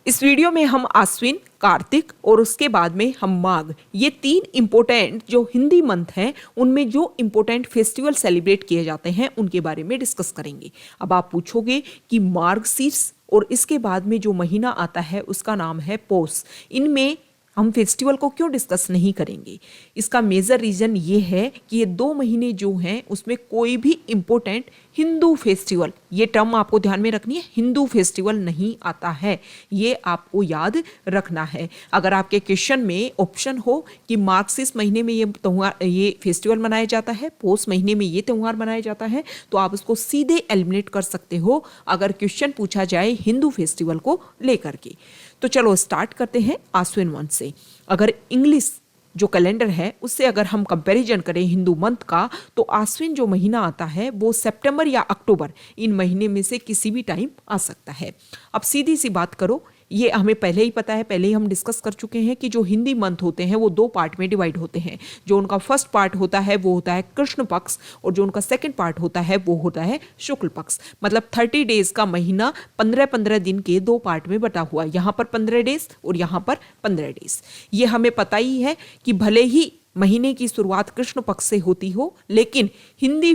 इस वीडियो में हम आश्विन, कार्तिक और उसके बाद में हम माघ, ये 3 इंपॉर्टेंट जो हिंदी मंथ हैं उनमें जो इंपॉर्टेंट फेस्टिवल सेलिब्रेट किए जाते हैं उनके बारे में डिस्कस करेंगे। अब आप पूछोगे कि मार्गशीर्ष और इसके बाद में जो महीना आता है उसका नाम है पौष, इनमें हम फेस्टिवल को क्यों डिस्कस नहीं करेंगे? इसका मेजर रीजन ये है कि ये 2 महीने जो हैं उसमें कोई भी इंपॉर्टेंट हिंदू फेस्टिवल, ये टर्म आपको ध्यान में रखनी है, हिंदू फेस्टिवल नहीं आता है, ये आपको याद रखना है। अगर आपके क्वेश्चन में ऑप्शन हो कि मार्गशीर्ष महीने में ये फेस्टिवल मनाया जाता है, पौष महीने में ये त्यौहार मनाया जाता है, तो आप उसको सीधे एलिमिनेट कर सकते हो अगर क्वेश्चन पूछा जाए हिंदू फेस्टिवल को लेकर के। तो चलो स्टार्ट करते हैं आश्विन मंथ से। अगर इंग्लिश जो कैलेंडर है उससे अगर हम कंपैरिजन करें हिंदू मंथ का, तो आश्विन जो महीना आता है वो सितंबर या अक्टूबर, इन महीने में से किसी भी टाइम आ सकता है। अब सीधी सी बात करो, ये हमें पहले ही पता है, पहले ही हम डिस्कस कर चुके हैं कि जो हिंदी मंथ होते हैं वो 2 पार्ट में डिवाइड होते हैं। जो उनका फर्स्ट पार्ट होता है वो होता है कृष्ण पक्ष, और जो उनका सेकंड पार्ट होता है वो होता है शुक्ल पक्ष। मतलब 30 डेज का महीना 15-15 दिन के 2 पार्ट में बटा हुआ, यहाँ पर 15 डेज और यहाँ पर 15 डेज। ये हमें पता ही है कि भले ही महीने की शुरुआत कृष्ण पक्ष से होती हो, लेकिन हिंदी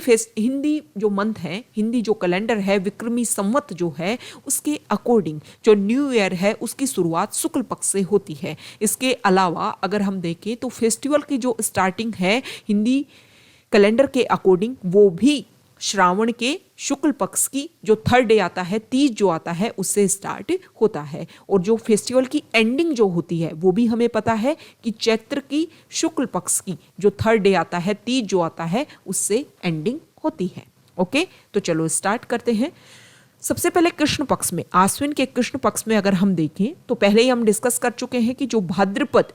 जो मंथ है, हिंदी जो कैलेंडर है, विक्रमी संवत जो है, उसके अकॉर्डिंग जो न्यू ईयर है उसकी शुरुआत शुक्ल पक्ष से होती है। इसके अलावा अगर हम देखें तो फेस्टिवल की जो स्टार्टिंग है हिंदी कैलेंडर के अकॉर्डिंग वो भी श्रावण के शुक्ल पक्ष की जो 3rd डे आता है, तीज जो आता है, उससे स्टार्ट होता है। और जो फेस्टिवल की एंडिंग जो होती है वो भी हमें पता है कि चैत्र की शुक्ल पक्ष की जो 3rd डे आता है, तीज जो आता है, उससे एंडिंग होती है। ओके, तो चलो स्टार्ट करते हैं। सबसे पहले कृष्ण पक्ष में, आश्विन के कृष्ण पक्ष में अगर हम देखें तो पहले ही हम डिस्कस कर चुके हैं कि जो भाद्रपद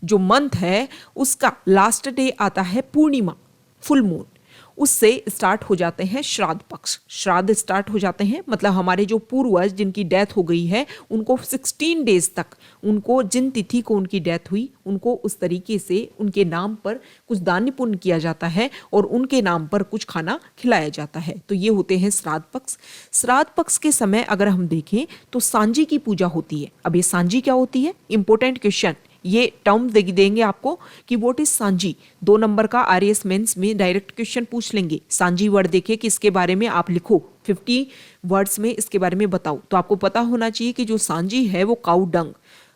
जो मंथ है उसका लास्ट डे आता है पूर्णिमा, फुल मून, उससे स्टार्ट हो जाते हैं श्राद्ध पक्ष। श्राद्ध स्टार्ट हो जाते हैं, मतलब हमारे जो पूर्वज जिनकी डेथ हो गई है उनको 16 डेज तक, उनको जिन तिथि को उनकी डेथ हुई उनको उस तरीके से उनके नाम पर कुछ दान पुण्य किया जाता है और उनके नाम पर कुछ खाना खिलाया जाता है। तो ये होते हैं श्राद्ध पक्ष। श्राद्ध पक्ष के समय अगर हम देखें तो सांझी की पूजा होती है। अब ये सांझी क्या होती है? इंपॉर्टेंट क्वेश्चन, ये टर्म देंगे आपको कि व्हाट इज सांझी। 2 नंबर का आरएएस मेंस में डायरेक्ट क्वेश्चन पूछ लेंगे। सांझी वर्ड देखे कि इसके बारे में आप लिखो, 50 वर्ड्स में इसके बारे में बताओ। तो आपको पता होना चाहिए कि जो सांझी है वो काऊ डंग,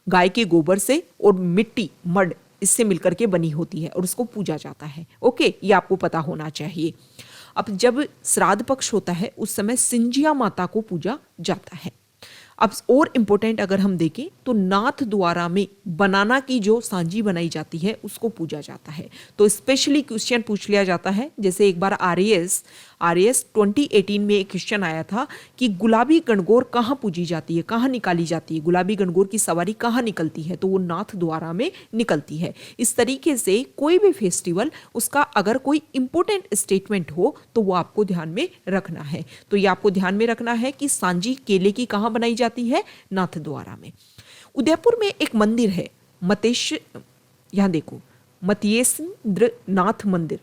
गाय के गोबर से और मिट्टी, मड, इससे मिलकर के बनी होती है और उसको पूजा जाता है। ओके, ये आपको पता होना चाहिए। अब जब श्राद्ध पक्ष होता है उस समय सिंजिया माता को पूजा जाता है। अब और इम्पोर्टेंट अगर हम देखें तो नाथ द्वारा में बनाना की जो सांझी बनाई जाती है उसको पूजा जाता है। तो स्पेशली क्वेश्चन पूछ लिया जाता है, जैसे एक बार आरएएस 2018 में एक क्वेश्चन आया था कि गुलाबी गणगौर कहाँ पूजी जाती है, कहाँ निकाली जाती है, गुलाबी गणगौर की सवारी कहाँ निकलती है, तो वो नाथ द्वारा में निकलती है। इस तरीके से कोई भी फेस्टिवल, उसका अगर कोई इंपॉर्टेंट स्टेटमेंट हो तो वो आपको ध्यान में रखना है। तो ये आपको ध्यान में रखना है कि सांझी केले की कहाँ बनाई जाती है? नाथ द्वारा में। उदयपुर में एक मंदिर है यहाँ देखो, मत्स्येंद्र नाथ मंदिर,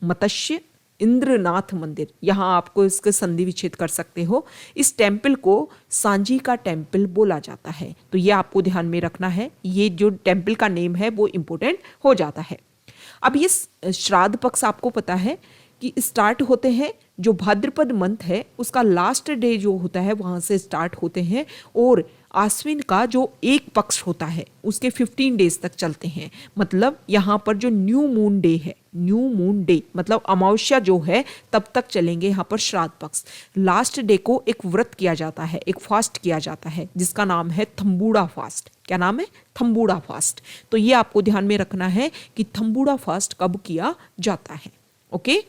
मत्स्य इंद्रनाथ मंदिर, यहाँ आपको इसके संधि विच्छेद कर सकते हो। इस टेम्पल को सांझी का टेम्पल बोला जाता है। तो ये आपको ध्यान में रखना है, ये जो टेम्पल का नेम है वो इंपॉर्टेंट हो जाता है। अब ये श्राद्ध पक्ष आपको पता है कि स्टार्ट होते हैं, जो भाद्रपद मंथ है उसका लास्ट डे जो होता है वहाँ से स्टार्ट होते हैं, और आश्विन का जो एक पक्ष होता है उसके 15 डेज तक चलते हैं। मतलब यहाँ पर जो न्यू मून डे है, न्यू मून डे मतलब अमावस्या जो है, तब तक चलेंगे यहाँ पर श्राद्ध पक्ष। लास्ट डे को एक व्रत किया जाता है, एक फास्ट किया जाता है जिसका नाम है थम्बूड़ा फास्ट। क्या नाम है? थम्बूड़ा फास्ट। तो ये आपको ध्यान में रखना है कि थम्बूड़ा फास्ट कब किया जाता है। ओके,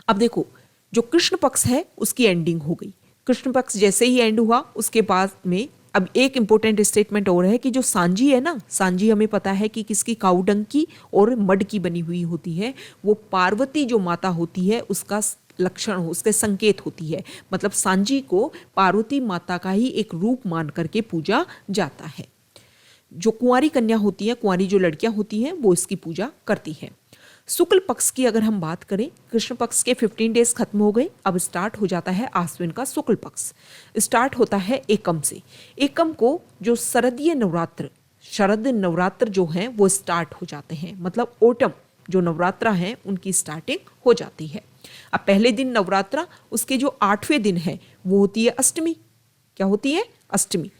अब देखो, जो कृष्ण पक्ष है उसकी एंडिंग हो गई। कृष्ण पक्ष जैसे ही एंड हुआ उसके बाद में अब एक इंपॉर्टेंट स्टेटमेंट और है कि जो सांझी है ना, सांझी हमें पता है कि किसकी, काउडंग की और मड की बनी हुई होती है। वो पार्वती जो माता होती है उसका लक्षण, उसके संकेत होती है। मतलब सांझी को पार्वती माता का ही एक रूप मान करके पूजा जाता है। जो कुंवारी कन्या होती है, कुंवारी जो लड़कियां होती हैं वो इसकी पूजा करती है। शुक्ल पक्ष की अगर हम बात करें, कृष्ण पक्ष के 15 डेज खत्म हो गए, अब स्टार्ट हो जाता है आश्विन का शुक्ल पक्ष। स्टार्ट होता है एकम से। एकम को जो शरदीय नवरात्र, शरद नवरात्र जो हैं वो स्टार्ट हो जाते हैं, मतलब ओटम जो नवरात्र हैं उनकी स्टार्टिंग हो जाती है। अब पहले दिन नवरात्रा, उसके जो 8वें दिन है वो होती है अष्टमी। क्या होती है? अष्टमी।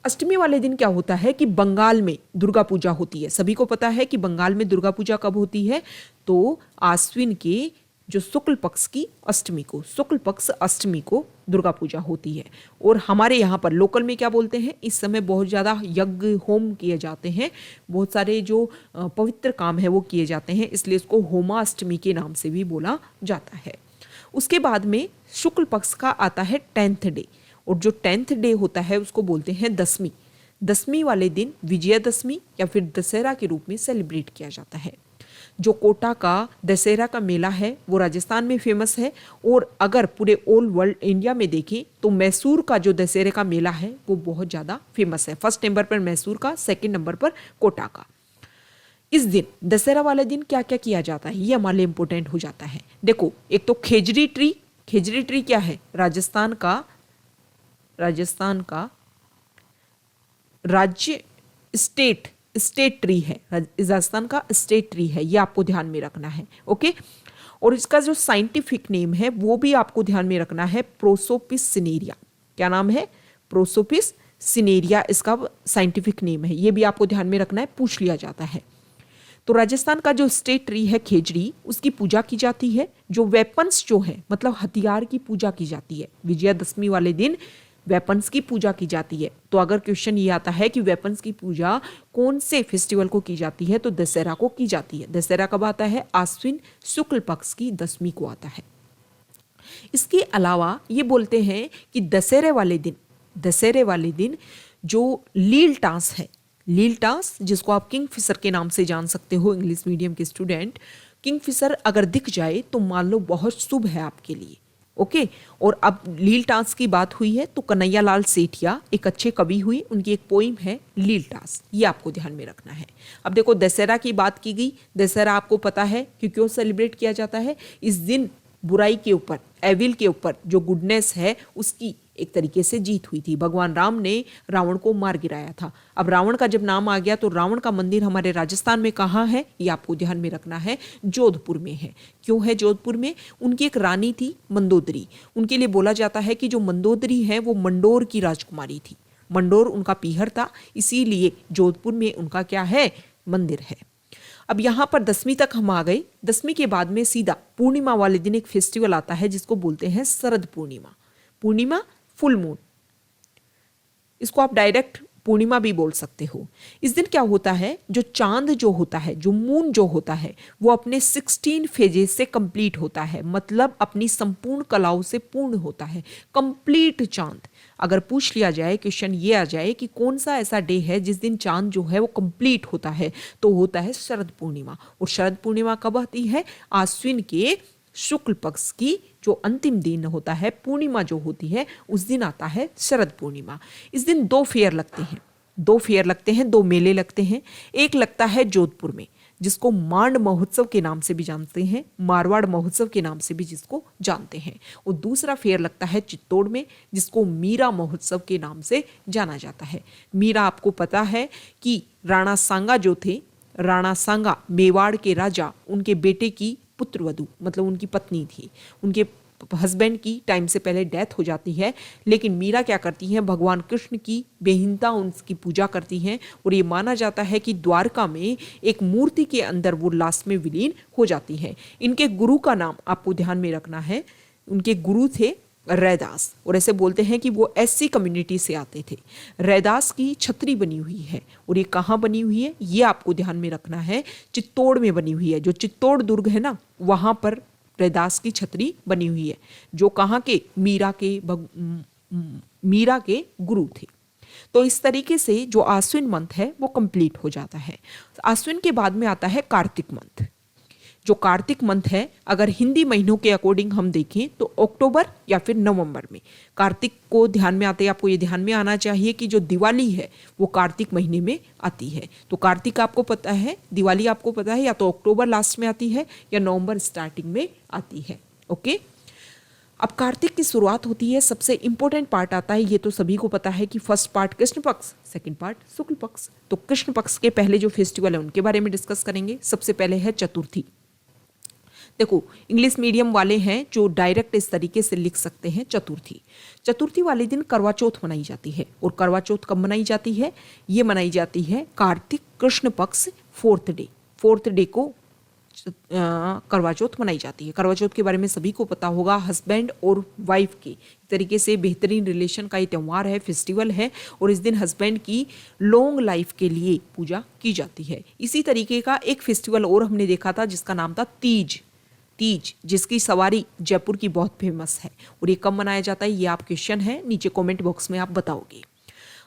अष्टमी वाले दिन क्या होता है कि बंगाल में दुर्गा पूजा होती है। सभी को पता है कि बंगाल में दुर्गा पूजा कब होती है, तो आश्विन के जो शुक्ल पक्ष की अष्टमी को, शुक्ल पक्ष अष्टमी को दुर्गा पूजा होती है। और हमारे यहाँ पर लोकल में क्या बोलते हैं, इस समय बहुत ज़्यादा यज्ञ होम किए जाते हैं, बहुत सारे जो पवित्र काम है वो किए जाते हैं, इसलिए इसको होमाष्टमी के नाम से भी बोला जाता है। उसके बाद में शुक्ल पक्ष का आता है 10th डे, और जो 10th डे होता है उसको बोलते हैं दसवीं। दसवीं वाले दिन विजयादशमी या फिर दशहरा के रूप में सेलिब्रेट किया जाता है। जो कोटा का दशहरा का मेला है वो राजस्थान में फेमस है, और अगर पूरे ऑल वर्ल्ड इंडिया में देखें तो मैसूर का जो दशहरे का मेला है वो बहुत ज़्यादा फेमस है। फर्स्ट नंबर पर मैसूर का, सेकंड नंबर पर कोटा का। इस दिन दशहरा वाले दिन क्या क्या किया जाता है ये हमारे लिए इंपॉर्टेंट हो जाता है। देखो, एक तो खेजड़ी ट्री। खेजड़ी ट्री क्या है? राजस्थान का राज्य स्टेट ट्री है, राजस्थान का स्टेट ट्री है, ये आपको ध्यान में रखना है। ओके, और इसका जो साइंटिफिक नेम है वो भी आपको ध्यान में रखना है, प्रोसोपिस सिनेरिया। क्या नाम है? प्रोसोपिस सिनेरिया इसका साइंटिफिक नेम है, ये भी आपको ध्यान में रखना है, पूछ लिया जाता है। तो राजस्थान का जो स्टेट ट्री है खेजड़ी, उसकी पूजा की जाती है। जो वेपन्स जो है, मतलब हथियार की पूजा की जाती है। विजयादशमी वाले दिन वेपन्स की पूजा की जाती है। तो अगर क्वेश्चन ये आता है कि वेपन्स की पूजा कौन से फेस्टिवल को की जाती है, तो दशहरा को की जाती है। दशहरा कब आता है? आश्विन शुक्ल पक्ष की दसवीं को आता है। इसके अलावा ये बोलते हैं कि दशहरे वाले दिन जो लील टांस है, लील टांस जिसको आप किंग फिशर के नाम से जान सकते हो इंग्लिश मीडियम के स्टूडेंट, किंग फिशर अगर दिख जाए तो मान लो बहुत शुभ है आपके लिए। ओके, और अब लील टांस की बात हुई है तो कन्हैया लाल सेठिया एक अच्छे कवि हुई, उनकी एक पोइम है लील टांस, ये आपको ध्यान में रखना है। अब देखो, दशहरा की बात की गई। दशहरा आपको पता है कि क्यों सेलिब्रेट किया जाता है? इस दिन बुराई के ऊपर, एविल के ऊपर जो गुडनेस है उसकी एक तरीके से जीत हुई थी। भगवान राम ने रावण को मार गिराया था। अब रावण का जब नाम आ गया तो रावण का मंदिर हमारे राजस्थान में कहाँ है ये आपको ध्यान में रखना है, जोधपुर में है। क्यों है जोधपुर में? उनकी एक रानी थी मंदोदरी, उनके लिए बोला जाता है कि जो मंदोदरी है वो मंडोर की राजकुमारी थी, मंडोर उनका पीहर था, इसीलिए जोधपुर में उनका क्या है? मंदिर है। अब यहाँ पर 10वीं तक हम आ गए। 10वीं के बाद में सीधा पूर्णिमा वाले दिन एक फेस्टिवल आता है जिसको बोलते हैं शरद पूर्णिमा। पूर्णिमा फुल मून, इसको आप डायरेक्ट पूर्णिमा भी बोल सकते हो। इस दिन क्या होता है? जो चांद जो होता है, जो मून जो होता है, वो अपने 16 फेजेस से कंप्लीट होता है, मतलब अपनी संपूर्ण कलाओं से पूर्ण होता है, कंप्लीट चांद। अगर पूछ लिया जाए, क्वेश्चन ये आ जाए कि कौन सा ऐसा डे है जिस दिन चांद जो है वो कंप्लीट होता है, तो होता है शरद पूर्णिमा। और शरद पूर्णिमा कब आती है? आश्विन के शुक्ल पक्ष की जो अंतिम दिन होता है, पूर्णिमा जो होती है, उस दिन आता है शरद पूर्णिमा। इस दिन 2 फेयर लगते हैं, 2 मेले लगते हैं। एक लगता है जोधपुर में जिसको मांड महोत्सव के नाम से भी जानते हैं, मारवाड़ महोत्सव के नाम से भी जिसको जानते हैं। और दूसरा फेयर लगता है चित्तौड़ में जिसको मीरा महोत्सव के नाम से जाना जाता है। मीरा आपको पता है कि राणा सांगा जो थे, राणा सांगा मेवाड़ के राजा, उनके बेटे की पुत्रवधू, मतलब उनकी पत्नी थी। उनके हस्बैंड की टाइम से पहले डेथ हो जाती है, लेकिन मीरा क्या करती हैं? भगवान कृष्ण की बेहिनता उनकी पूजा करती हैं, और ये माना जाता है कि द्वारका में एक मूर्ति के अंदर वो लास्ट में विलीन हो जाती है। इनके गुरु का नाम आपको ध्यान में रखना है, उनके गुरु थे रैदास, और ऐसे बोलते हैं कि वो एससी कम्युनिटी से आते थे। रैदास की छतरी बनी हुई है, और ये कहाँ बनी हुई है ये आपको ध्यान में रखना है, चित्तौड़ में बनी हुई है। जो चित्तौड़ दुर्ग है ना, वहाँ पर रैदास की छतरी बनी हुई है, जो कहाँ के? मीरा के गुरु थे। तो इस तरीके से जो आश्विन मंथ है वो कंप्लीट हो जाता है। आश्विन के बाद में आता है कार्तिक मंथ। जो कार्तिक मंथ है, अगर हिंदी महीनों के अकॉर्डिंग हम देखें तो अक्टूबर या फिर नवंबर में। कार्तिक को ध्यान में आते ही आपको ये ध्यान में आना चाहिए कि जो दिवाली है वो कार्तिक महीने में आती है। तो कार्तिक आपको पता है, दिवाली आपको पता है या तो अक्टूबर लास्ट में आती है या नवंबर स्टार्टिंग में आती है। ओके, अब कार्तिक की शुरुआत होती है, सबसे इंपॉर्टेंट पार्ट आता है, ये तो सभी को पता है कि फर्स्ट पार्ट कृष्ण पक्ष, सेकंड पार्ट शुक्ल पक्ष। तो कृष्ण पक्ष के पहले जो फेस्टिवल है उनके बारे में डिस्कस करेंगे। सबसे पहले है चतुर्थी। देखो, इंग्लिश मीडियम वाले हैं जो डायरेक्ट इस तरीके से लिख सकते हैं चतुर्थी। चतुर्थी वाले दिन करवा चौथ मनाई जाती है। और करवा चौथ कब मनाई जाती है? ये मनाई जाती है कार्तिक कृष्ण पक्ष फोर्थ डे को करवा चौथ मनाई जाती है। करवा चौथ के बारे में सभी को पता होगा, हस्बैंड और वाइफ के तरीके से बेहतरीन रिलेशन का ये त्यौहार है, फेस्टिवल है। और इस दिन हस्बैंड की लॉन्ग लाइफ के लिए पूजा की जाती है। इसी तरीके का एक फेस्टिवल और हमने देखा था जिसका नाम था तीज, जिसकी सवारी जयपुर की बहुत फेमस है। और ये कब मनाया जाता है, ये आप क्वेश्चन है, नीचे कमेंट बॉक्स में आप बताओगे।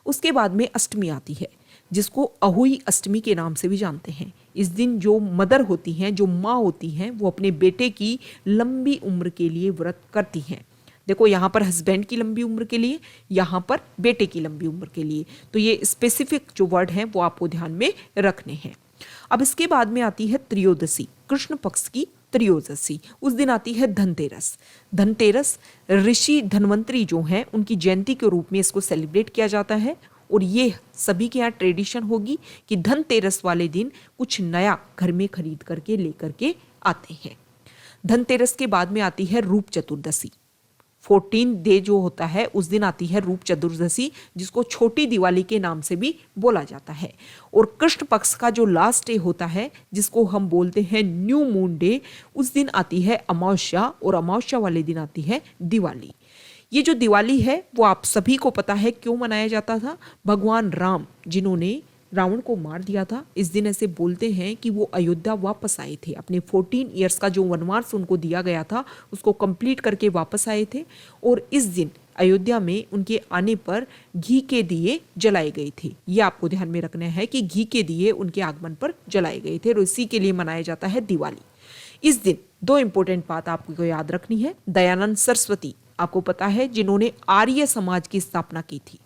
उसके बाद में अष्टमी आती है, जिसको अहोई अष्टमी के नाम से भी जानते हैं। इस दिन जो मदर होती हैं, जो माँ होती हैं, वो अपने बेटे की लंबी उम्र के लिए व्रत करती हैं। देखो, यहाँ पर हस्बैंड की लंबी उम्र के लिए, यहाँ पर बेटे की लंबी उम्र के लिए। तो ये स्पेसिफिक जो वर्ड हैं वो आपको ध्यान में रखने हैं। अब इसके बाद में आती है त्रयोदशी, कृष्ण पक्ष की त्रयोदशी। उस दिन आती है धनतेरस ऋषि धन्वंतरी जो हैं उनकी जयंती के रूप में इसको सेलिब्रेट किया जाता है। और ये सभी के यहाँ ट्रेडिशन होगी कि धनतेरस वाले दिन कुछ नया घर में खरीद करके लेकर के आते हैं। धनतेरस के बाद में आती है रूप चतुर्दशी। 14 डे जो होता है उस दिन आती है रूप चतुर्दशी, जिसको छोटी दिवाली के नाम से भी बोला जाता है। और कृष्ण पक्ष का जो लास्ट डे होता है, जिसको हम बोलते हैं न्यू मून डे, उस दिन आती है अमावस्या। और अमावस्या वाले दिन आती है दिवाली। ये जो दिवाली है वो आप सभी को पता है क्यों मनाया जाता था। भगवान राम जिन्होंने रावण को मार दिया था, इस दिन ऐसे बोलते हैं कि वो अयोध्या वापस आए थे। अपने 14 इयर्स का जो वनवास उनको दिया गया था उसको कंप्लीट करके वापस आए थे। और इस दिन अयोध्या में उनके आने पर घी के दिए जलाए गए थे। ये आपको ध्यान में रखना है कि घी के दिए उनके आगमन पर जलाए गए थे। और इसी के लिए मनाया जाता है दिवाली। इस दिन 2 इंपॉर्टेंट बात आपको याद रखनी है। दयानंद सरस्वती आपको पता है जिन्होंने आर्य समाज की स्थापना की थी।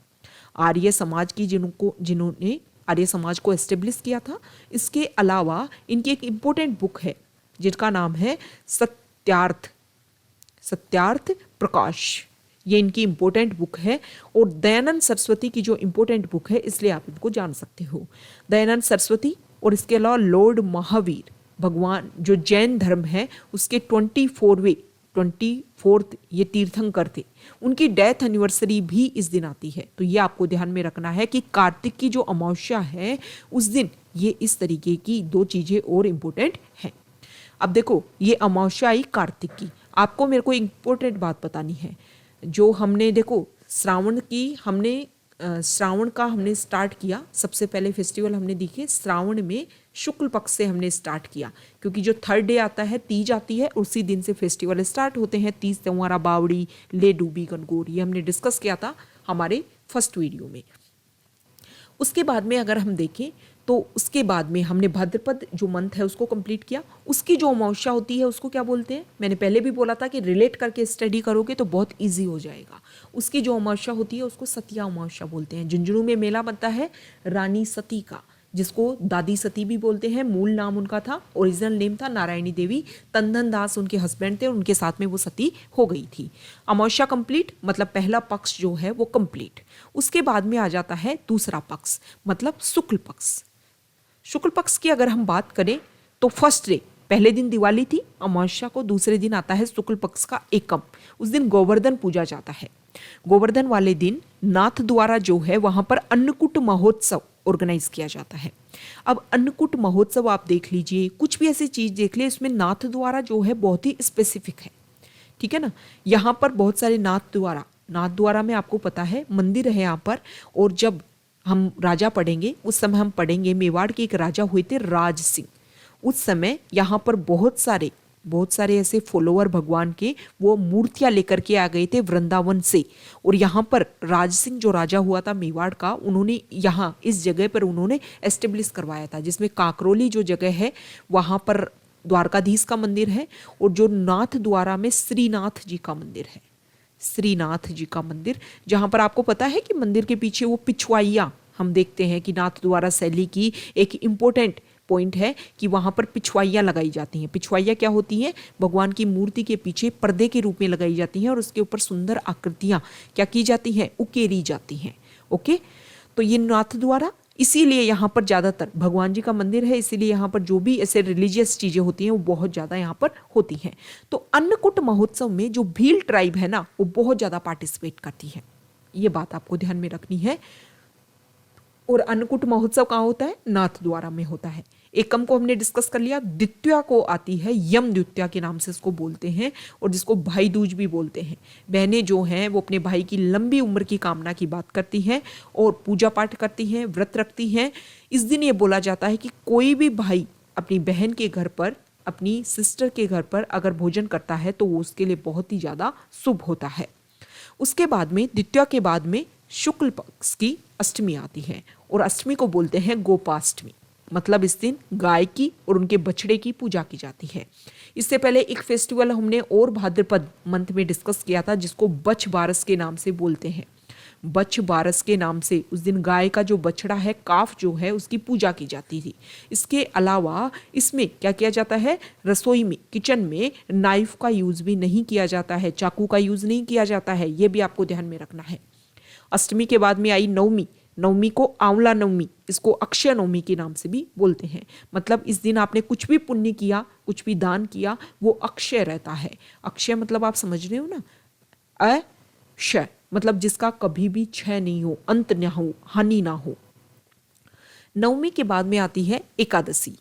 आर्य समाज की जिन्होंने आर्य समाज को एस्टेब्लिश किया था। इसके अलावा इनकी एक इंपॉर्टेंट बुक है जिसका नाम है सत्यार्थ प्रकाश। ये इनकी इंपॉर्टेंट बुक है। और दयानंद सरस्वती की जो इंपॉर्टेंट बुक है, इसलिए आप इनको जान सकते हो। दयानंद सरस्वती और इसके अलावा लॉर्ड महावीर, भगवान जो जैन धर्म है उसके 24th ये तीर्थंकर थे। उनकी डेथ एनिवर्सरी भी इस दिन आती है। तो ये आपको ध्यान में रखना है कि कार्तिक की जो अमावस्या है उस दिन ये इस तरीके की 2 चीजें और इम्पोर्टेंट हैं। अब देखो, ये अमावस्या आई कार्तिक की। आपको मेरे को इम्पोर्टेंट बात बतानी है। जो हमने देखो श्रावण का हमने स्टार्ट किया। सबसे पहले फेस्टिवल हमने देखे श्रावण में शुक्ल पक्ष से हमने स्टार्ट किया, क्योंकि जो 3rd डे आता है तीज आती है, उसी दिन से फेस्टिवल स्टार्ट होते हैं। तीज त्योहारा, बावड़ी, ले डूबी, गणगौर, ये हमने डिस्कस किया था हमारे फर्स्ट वीडियो में। उसके बाद में अगर हम देखें तो उसके बाद में हमने भाद्रपद जो मंथ है उसको कंप्लीट किया। उसकी जो अमावस्या होती है उसको क्या बोलते हैं? मैंने पहले भी बोला था कि रिलेट करके स्टडी करोगे तो बहुत इजी हो जाएगा। उसकी जो अमावस्या होती है उसको सतिया अमावस्या बोलते हैं। झुंझुनू में मेला बनता है रानी सती का, जिसको दादी सती भी बोलते हैं। मूल नाम उनका था, ओरिजिनल नेम था नारायणी देवी। तंदन दास उनके हस्बैंड थे और उनके साथ में वो सती हो गई थी। अमावस्या कंप्लीट मतलब पहला पक्ष जो है वो कंप्लीट। उसके बाद में आ जाता है दूसरा पक्ष, मतलब शुक्ल पक्ष। शुक्ल पक्ष की अगर हम बात करें तो फर्स्ट डे, पहले दिन दिवाली थी अमावस्या को, दूसरे दिन आता है शुक्ल पक्ष का एकम। उस दिन गोवर्धन पूजा जाता है। गोवर्धन वाले दिन नाथ द्वारा जो है वहां पर अन्नकूट महोत्सव ऑर्गेनाइज किया जाता है। अब अन्नकूट महोत्सव आप देख लीजिए, कुछ भी ऐसी चीज देख ले, इसमें नाथ द्वारा जो है बहुत ही स्पेसिफिक है। ठीक है ना। यहाँ पर बहुत सारे नाथ द्वारा में आपको पता है मंदिर है यहाँ पर। और जब हम राजा पढ़ेंगे उस समय हम पढ़ेंगे मेवाड़ के एक राजा हुए थे राज सिंह। उस समय यहाँ पर बहुत सारे ऐसे फॉलोअर भगवान के वो मूर्तियां लेकर के आ गए थे वृंदावन से। और यहाँ पर राज सिंह जो राजा हुआ था मेवाड़ का, उन्होंने यहाँ इस जगह पर उन्होंने एस्टेब्लिश करवाया था, जिसमें काकरोली जो जगह है वहाँ पर द्वारकाधीश का मंदिर है, और जो नाथ द्वारा में श्रीनाथ जी का मंदिर है, श्रीनाथ जी का मंदिर, जहां पर आपको पता है कि मंदिर के पीछे वो पिछवाइयाँ हम देखते हैं कि नाथ द्वारा शैली की एक इम्पोर्टेंट पॉइंट है कि वहां पर पिछवाइयाँ लगाई जाती हैं। पिछवाइयाँ क्या होती हैं? भगवान की मूर्ति के पीछे पर्दे के रूप में लगाई जाती हैं और उसके ऊपर सुंदर आकृतियां क्या की जाती हैं? उकेरी जाती हैं। ओके, तो ये नाथ द्वारा, इसीलिए यहाँ पर ज़्यादातर भगवान जी का मंदिर है, इसीलिए यहाँ पर जो भी ऐसे रिलीजियस चीज़ें होती हैं वो बहुत ज़्यादा यहाँ पर होती हैं। तो अन्नकूट महोत्सव में जो भील ट्राइब है ना, वो बहुत ज़्यादा पार्टिसिपेट करती है, ये बात आपको ध्यान में रखनी है। और अन्नकूट महोत्सव कहाँ होता है? नाथ द्वारा में होता है। एकम को हमने डिस्कस कर लिया। द्वितीया को आती है यम द्वितीया के नाम से इसको बोलते हैं, और जिसको भाई दूज भी बोलते हैं। बहनें जो हैं वो अपने भाई की लंबी उम्र की कामना की बात करती हैं और पूजा पाठ करती हैं, व्रत रखती हैं। इस दिन ये बोला जाता है कि कोई भी भाई अपनी बहन के घर पर, अपनी सिस्टर के घर पर अगर भोजन करता है तो वो उसके लिए बहुत ही ज़्यादा शुभ होता है। उसके बाद में द्वितीया के बाद में शुक्ल पक्ष की अष्टमी आती है, और अष्टमी को बोलते हैं गोपाष्टमी। मतलब इस दिन गाय की और उनके बछड़े की पूजा की जाती है। इससे पहले एक फेस्टिवल हमने और भाद्रपद मंथ में डिस्कस किया था, जिसको बछ बारस के नाम से बोलते हैं। बछ बारस के नाम से उस दिन गाय का जो बछड़ा है, काफ जो है, उसकी पूजा की जाती थी। इसके अलावा इसमें क्या किया जाता है? रसोई में, किचन में नाइफ का यूज भी नहीं किया जाता है, चाकू का यूज नहीं किया जाता है, ये भी आपको ध्यान में रखना है। अष्टमी के बाद में आई नवमी। नवमी को आंवला नवमी, इसको अक्षय नवमी के नाम से भी बोलते हैं। मतलब इस दिन आपने कुछ भी पुण्य किया, कुछ भी दान किया, वो अक्षय रहता है। अक्षय मतलब आप समझ रहे हो ना, अक्षय मतलब जिसका कभी भी क्षय नहीं हो, अंत ना हो, हानि ना हो। नवमी के बाद में आती है एकादशी।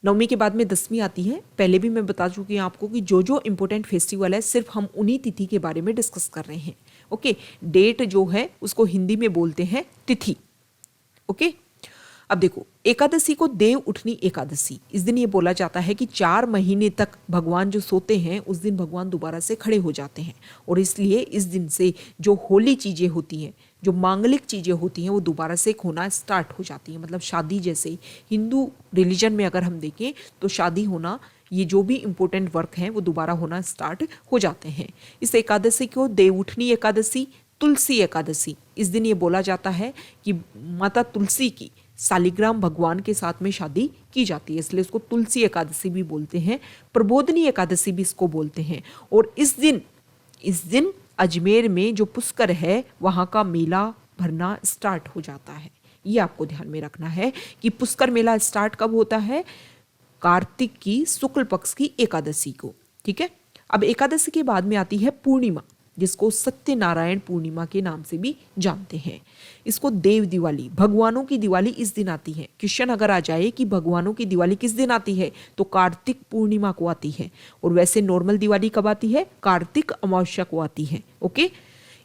नवमी के बाद में दसवीं आती है। पहले भी मैं बता चुकी हूँ आपको कि जो जो इंपॉर्टेंट फेस्टिवल है सिर्फ हम उन्हीं तिथि के बारे में डिस्कस कर रहे हैं। ओके, डेट जो है उसको हिंदी में बोलते हैं तिथि। ओके, अब देखो, एकादशी को देव उठनी एकादशी। इस दिन ये बोला जाता है कि 4 महीने तक भगवान जो सोते हैं उस दिन भगवान दोबारा से खड़े हो जाते हैं, और इसलिए इस दिन से जो होली चीज़ें होती हैं, जो मांगलिक चीज़ें होती हैं, वो दोबारा से होना स्टार्ट हो जाती हैं। मतलब शादी जैसे हिंदू रिलीजन में अगर हम देखें तो शादी होना, ये जो भी इम्पोर्टेंट वर्क हैं वो दोबारा होना स्टार्ट हो जाते हैं। इस एकादशी को देवउठनी एकादशी, तुलसी एकादशी, इस दिन ये बोला जाता है कि माता तुलसी की शालिग्राम भगवान के साथ में शादी की जाती है, इसलिए इसको तुलसी एकादशी भी बोलते हैं। प्रबोधनी एकादशी भी इसको बोलते हैं। और इस दिन अजमेर में जो पुष्कर है वहाँ का मेला भरना स्टार्ट हो जाता है। ये आपको ध्यान में रखना है कि पुष्कर मेला स्टार्ट कब होता है? कार्तिक की शुक्ल पक्ष की एकादशी को। ठीक है, अब एकादशी के बाद में आती है पूर्णिमा, जिसको सत्यनारायण पूर्णिमा के नाम से भी जानते हैं। इसको देव दिवाली, भगवानों की दिवाली इस दिन आती है। क्वेश्चन अगर आ जाए कि भगवानों की दिवाली किस दिन आती है, तो कार्तिक पूर्णिमा को आती है। और वैसे नॉर्मल दिवाली कब आती है? कार्तिक अमावस्या को आती है। ओके,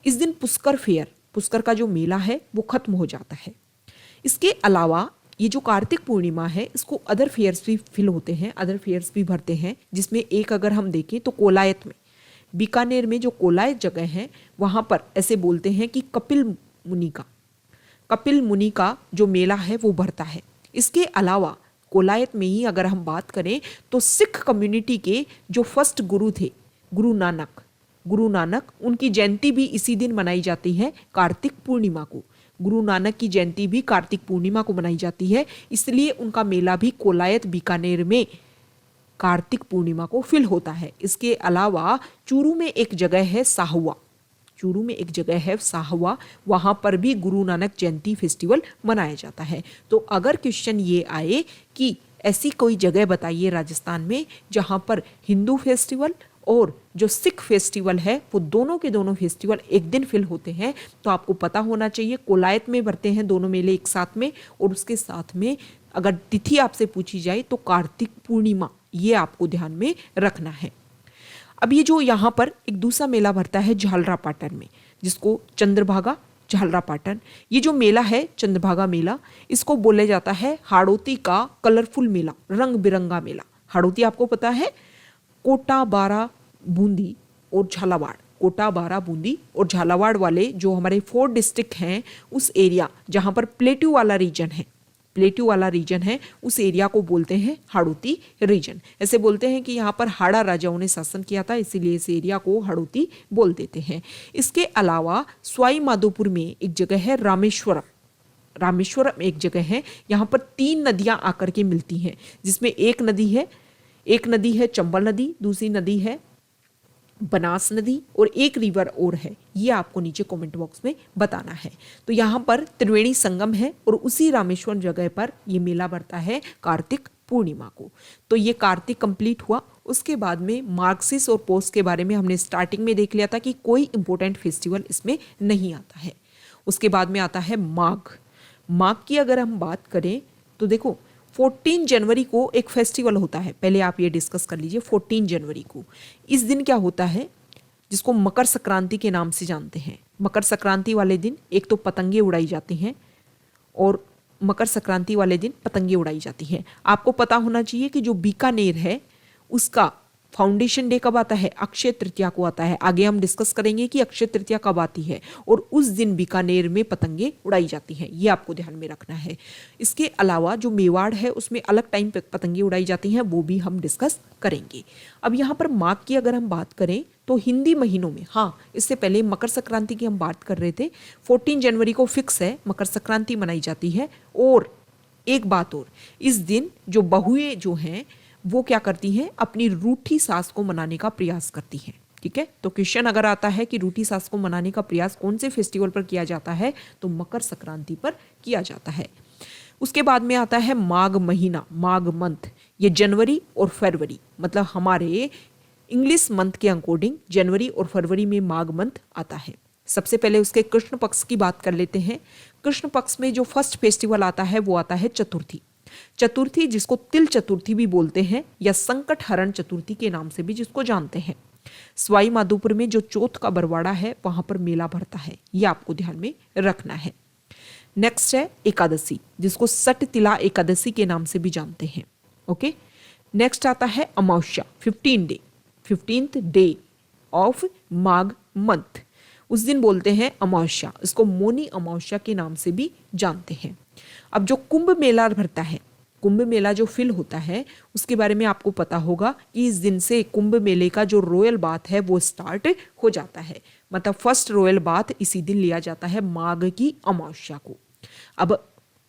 इस दिन पुष्कर फेयर, पुष्कर का जो मेला है वो खत्म हो जाता है। इसके अलावा ये जो कार्तिक पूर्णिमा है, इसको अदर फेयर्स भी फिल होते हैं, अदर फेयर्स भी भरते हैं, जिसमें एक अगर हम देखें तो कोलायत में, बीकानेर में जो कोलायत जगह है वहाँ पर ऐसे बोलते हैं कि कपिल मुनि का जो मेला है वो भरता है। इसके अलावा कोलायत में ही अगर हम बात करें तो सिख कम्युनिटी के जो फर्स्ट गुरु थे, गुरु नानक, उनकी जयंती भी इसी दिन मनाई जाती है, कार्तिक पूर्णिमा को। गुरु नानक की जयंती भी कार्तिक पूर्णिमा को मनाई जाती है, इसलिए उनका मेला भी कोलायत बीकानेर में कार्तिक पूर्णिमा को फिल होता है। इसके अलावा चूरू में एक जगह है साहवा, वहाँ पर भी गुरु नानक जयंती फेस्टिवल मनाया जाता है। तो अगर क्वेश्चन ये आए कि ऐसी कोई जगह बताइए राजस्थान में जहाँ पर हिंदू फेस्टिवल और जो सिख फेस्टिवल है वो दोनों के दोनों फेस्टिवल एक दिन फिल होते हैं, तो आपको पता होना चाहिए कोलायत में भरते हैं दोनों मेले एक साथ में, और उसके साथ में अगर तिथि आपसे पूछी जाए तो कार्तिक पूर्णिमा, ये आपको ध्यान में रखना है। अब ये जो यहाँ पर एक दूसरा मेला भरता है झालरापाटन में, जिसको चंद्रभागा झालरापाटन, ये जो मेला है चंद्रभागा मेला, इसको बोला जाता है हाड़ौती का कलरफुल मेला, रंग बिरंगा मेला। हाड़ौती आपको पता है कोटा, बारा, बूंदी और झालावाड़, कोटा, बारा, बूंदी और झालावाड़ वाले जो हमारे 4 डिस्ट्रिक्ट हैं, उस एरिया जहाँ पर प्लेट्यू वाला रीजन है, प्लेट्यू वाला रीजन है उस एरिया को बोलते हैं हाड़ौती रीजन। ऐसे बोलते हैं कि यहाँ पर हाड़ा राजाओं ने शासन किया था, इसीलिए इस एरिया को हाड़ौती बोल देते हैं। इसके अलावा सवाई माधोपुर में एक जगह है रामेश्वरम। रामेश्वरम एक जगह है, यहाँ पर 3 नदियाँ आकर के मिलती हैं, जिसमें एक नदी है चंबल नदी, दूसरी नदी है बनास नदी और एक रिवर और है। ये आपको नीचे कमेंट बॉक्स में बताना है। तो यहाँ पर त्रिवेणी संगम है और उसी रामेश्वरम जगह पर ये मेला बढ़ता है कार्तिक पूर्णिमा को। तो ये कार्तिक कंप्लीट हुआ। उसके बाद में मार्गशीर्ष और पौष के बारे में हमने स्टार्टिंग में देख लिया था कि कोई इंपॉर्टेंट फेस्टिवल इसमें नहीं आता है। उसके बाद में आता है माघ। माघ की अगर हम बात करें तो देखो 14 जनवरी को एक फेस्टिवल होता है, पहले आप ये डिस्कस कर लीजिए। 14 जनवरी को इस दिन क्या होता है, जिसको मकर संक्रांति के नाम से जानते हैं। मकर संक्रांति वाले दिन एक तो पतंगे उड़ाई जाती हैं और मकर संक्रांति वाले दिन पतंगे उड़ाई जाती हैं। आपको पता होना चाहिए कि जो बीकानेर है उसका फाउंडेशन डे कब आता है, अक्षय तृतीया को आता है। आगे हम डिस्कस करेंगे कि अक्षय तृतीया कब आती है और उस दिन बीकानेर में पतंगे उड़ाई जाती हैं, ये आपको ध्यान में रखना है। इसके अलावा जो मेवाड़ है उसमें अलग टाइम पे पतंगे उड़ाई जाती हैं, वो भी हम डिस्कस करेंगे। अब यहाँ पर माघ की अगर हम बात करें तो हिंदी महीनों में, हाँ इससे पहले मकर संक्रांति की हम बात कर रहे थे, 14 जनवरी को फिक्स है मकर संक्रांति मनाई जाती है। और एक बात और, इस दिन जो बहुएं जो हैं वो क्या करती हैं, अपनी रूठी सास को मनाने का प्रयास करती हैं। ठीक है, तो क्वेश्चन अगर आता है कि रूठी सास को मनाने का प्रयास कौन से फेस्टिवल पर किया जाता है, तो मकर संक्रांति पर किया जाता है। उसके बाद में आता है माघ महीना, माघ मंथ। ये जनवरी और फरवरी, मतलब हमारे इंग्लिश मंथ के अकॉर्डिंग जनवरी और फरवरी में माघ मंथ आता है। सबसे पहले उसके कृष्ण पक्ष की बात कर लेते हैं। कृष्ण पक्ष में जो फर्स्ट फेस्टिवल आता है वो आता है चतुर्थी। चतुर्थी जिसको तिल चतुर्थी भी बोलते हैं या संकट हरण चतुर्थी के नाम से भी जिसको जानते हैं। सवाई माधोपुर में जो चौथ का बरवाड़ा है वहां पर मेला भरता है, ये आपको ध्यान में रखना है। नेक्स्ट है एकादशी, जिसको सट तिला एकादशी के नाम से भी जानते हैं। ओके, नेक्स्ट आता है अमावस्या, 15th day of Magh month. उस दिन बोलते हैं अमावस्या, इसको मौनी अमावस्या के नाम से भी जानते हैं। अब जो कुंभ मेला भरता है, कुंभ मेला जो फिल होता है उसके बारे में आपको पता होगा कि इस दिन से कुंभ मेले का जो रॉयल बाथ है वो स्टार्ट हो जाता है। मतलब फर्स्ट रॉयल बाथ इसी दिन लिया जाता है, माघ की अमावस्या को। अब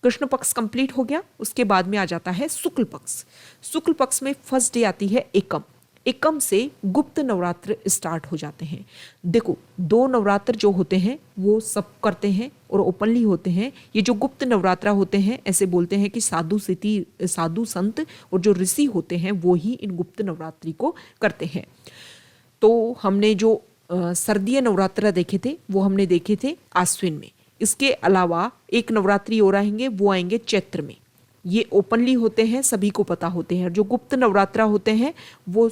कृष्ण पक्ष कंप्लीट हो गया, उसके बाद में आ जाता है शुक्ल पक्ष। शुक्ल पक्ष में फर्स्ट डे आती है एकम। एकम से गुप्त नवरात्र स्टार्ट हो जाते हैं। देखो 2 नवरात्र जो होते हैं वो सब करते हैं और ओपनली होते हैं। ये जो गुप्त नवरात्र होते हैं ऐसे बोलते हैं कि साधु संत और जो ऋषि होते हैं वो ही इन गुप्त नवरात्रि को करते हैं। तो हमने जो सर्दीय नवरात्र देखे थे वो हमने देखे थे आश्विन में। इसके अलावा एक नवरात्रि और आएंगे, वो आएंगे चैत्र में। ये ओपनली होते हैं, सभी को पता होते हैं। जो गुप्त नवरात्रा होते हैं वो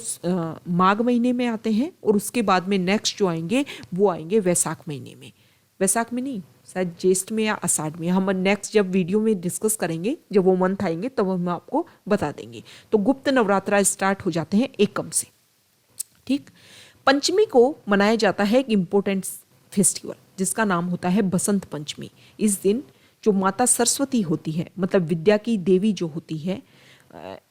माघ महीने में आते हैं और उसके बाद में नेक्स्ट जो आएंगे वो आएंगे वैशाख महीने में। वैशाख में नहीं, शायद ज्येष्ठ में या आषाढ़ में। हम नेक्स्ट जब वीडियो में डिस्कस करेंगे, जब वो मंथ आएंगे तब हम आपको बता देंगे। तो गुप्त नवरात्रा स्टार्ट हो जाते हैं एकम से। ठीक, पंचमी को मनाया जाता है एक इम्पोर्टेंट फेस्टिवल जिसका नाम होता है बसंत पंचमी। इस दिन जो माता सरस्वती होती है, मतलब विद्या की देवी जो होती है,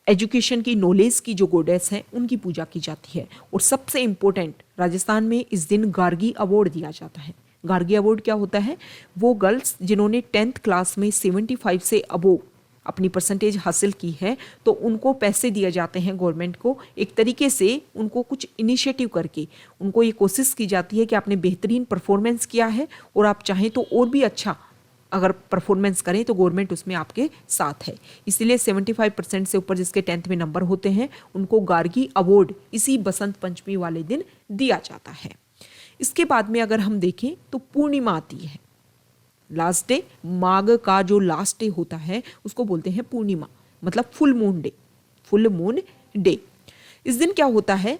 एजुकेशन की, नॉलेज की जो गोडेस हैं, उनकी पूजा की जाती है। और सबसे इम्पोर्टेंट, राजस्थान में इस दिन गार्गी अवार्ड दिया जाता है। गार्गी अवार्ड क्या होता है, वो गर्ल्स जिन्होंने 10th क्लास में 75 से अबोव अपनी परसेंटेज हासिल की है तो उनको पैसे दिए जाते हैं गवर्नमेंट को। एक तरीके से उनको कुछ इनिशिएटिव करके उनको ये कोशिश की जाती है कि आपने बेहतरीन परफॉर्मेंस किया है और आप चाहें तो और भी अच्छा अगर परफॉर्मेंस करें तो गवर्नमेंट उसमें आपके साथ है। इसीलिए 75% से ऊपर जिसके 10th में नंबर होते हैं उनको गार्गी अवार्ड इसी बसंत पंचमी वाले दिन दिया जाता है। इसके बाद में अगर हम देखें तो पूर्णिमा आती है। लास्ट डे, माघ का जो लास्ट डे होता है उसको बोलते हैं पूर्णिमा, मतलब full moon day. Full moon day इस दिन क्या होता है,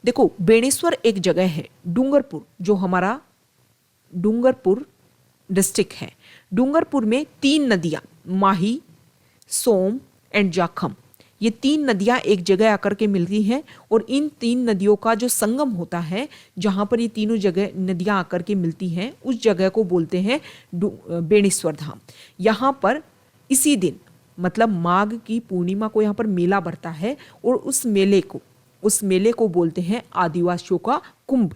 देखो बेणेश्वर एक जगह है, डूंगरपुर, जो हमारा डूंगरपुर डिस्ट्रिक्ट है। डूंगरपुर में 3 नदियां, माही, सोम एंड जाखम, ये 3 नदियां एक जगह आकर के मिलती हैं और इन 3 नदियों का जो संगम होता है, जहां पर ये तीनों जगह नदियां आकर के मिलती हैं, उस जगह को बोलते हैं बेणेश्वर धाम। यहाँ पर इसी दिन मतलब माघ की पूर्णिमा को यहाँ पर मेला भरता है और उस मेले को बोलते हैं आदिवासियों का कुंभ।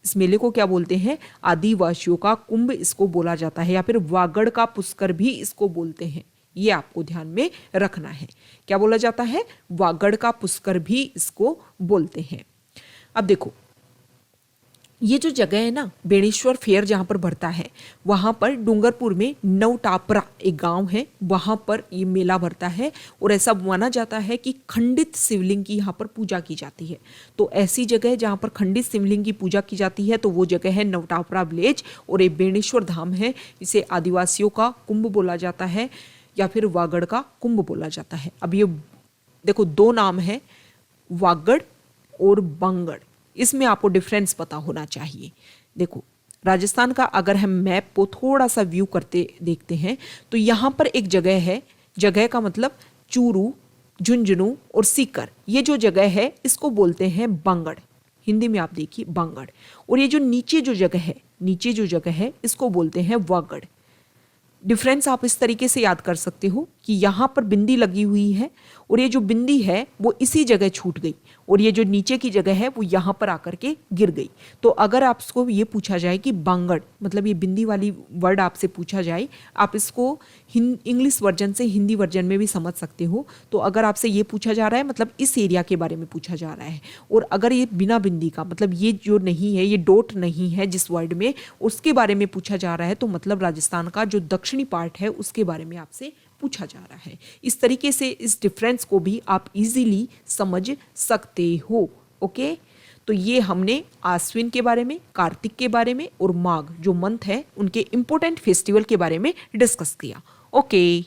इस मेले को क्या बोलते हैं? आदिवासियों का कुंभ इसको बोला जाता है, या फिर वागड़ का पुष्कर भी इसको बोलते हैं। ये आपको ध्यान में रखना है। क्या बोला जाता है? वागड़ का पुष्कर भी इसको बोलते हैं। अब देखो, ये जो जगह है ना, बेणेश्वर फेयर जहाँ पर भरता है, वहाँ पर डूंगरपुर में नवटापरा एक गांव है, वहाँ पर ये मेला भरता है और ऐसा माना जाता है कि खंडित शिवलिंग की यहाँ पर पूजा की जाती है। तो ऐसी जगह जहाँ पर खंडित शिवलिंग की पूजा की जाती है तो वो जगह है नवटापरा विलेज, और ये बेणेश्वर धाम है। इसे आदिवासियों का कुंभ बोला जाता है या फिर वागड़ का कुंभ बोला जाता है। अब ये देखो, दो नाम है, वागड़ और बांगड़। इसमें आपको डिफरेंस पता होना चाहिए। देखो, राजस्थान का अगर हम मैप को थोड़ा सा व्यू करते देखते हैं तो यहाँ पर एक जगह है, जगह का मतलब चूरू, झुंझुनू और सीकर, ये जो जगह है इसको बोलते हैं बांगड़। हिंदी में आप देखिए बांगड़। और ये जो नीचे जो जगह है इसको बोलते हैं वागड़। डिफरेंस आप इस तरीके से याद कर सकते हो कि यहाँ पर बिंदी लगी हुई है और ये जो बिंदी है वो इसी जगह छूट गई, और ये जो नीचे की जगह है वो यहाँ पर आकर के गिर गई। तो अगर आपको ये पूछा जाए कि बांगड़ मतलब ये बिंदी वाली वर्ड आपसे पूछा जाए, आप इसको इंग्लिश वर्जन से हिंदी वर्जन में भी समझ सकते हो। तो अगर आपसे ये पूछा जा रहा है मतलब इस एरिया के बारे में पूछा जा रहा है, और अगर ये बिना बिंदी का मतलब ये जो नहीं है, ये डॉट नहीं है जिस वर्ड में, उसके बारे में पूछा जा रहा है तो मतलब राजस्थान का जो दक्षिणी पार्ट है उसके बारे में आपसे पूछा जा रहा है। इस तरीके से इस डिफरेंस को भी आप इजीली समझ सकते हो। ओके, तो ये हमने आश्विन के बारे में, कार्तिक के बारे में और माघ जो मंथ है उनके इंपॉर्टेंट फेस्टिवल के बारे में डिस्कस किया। ओके।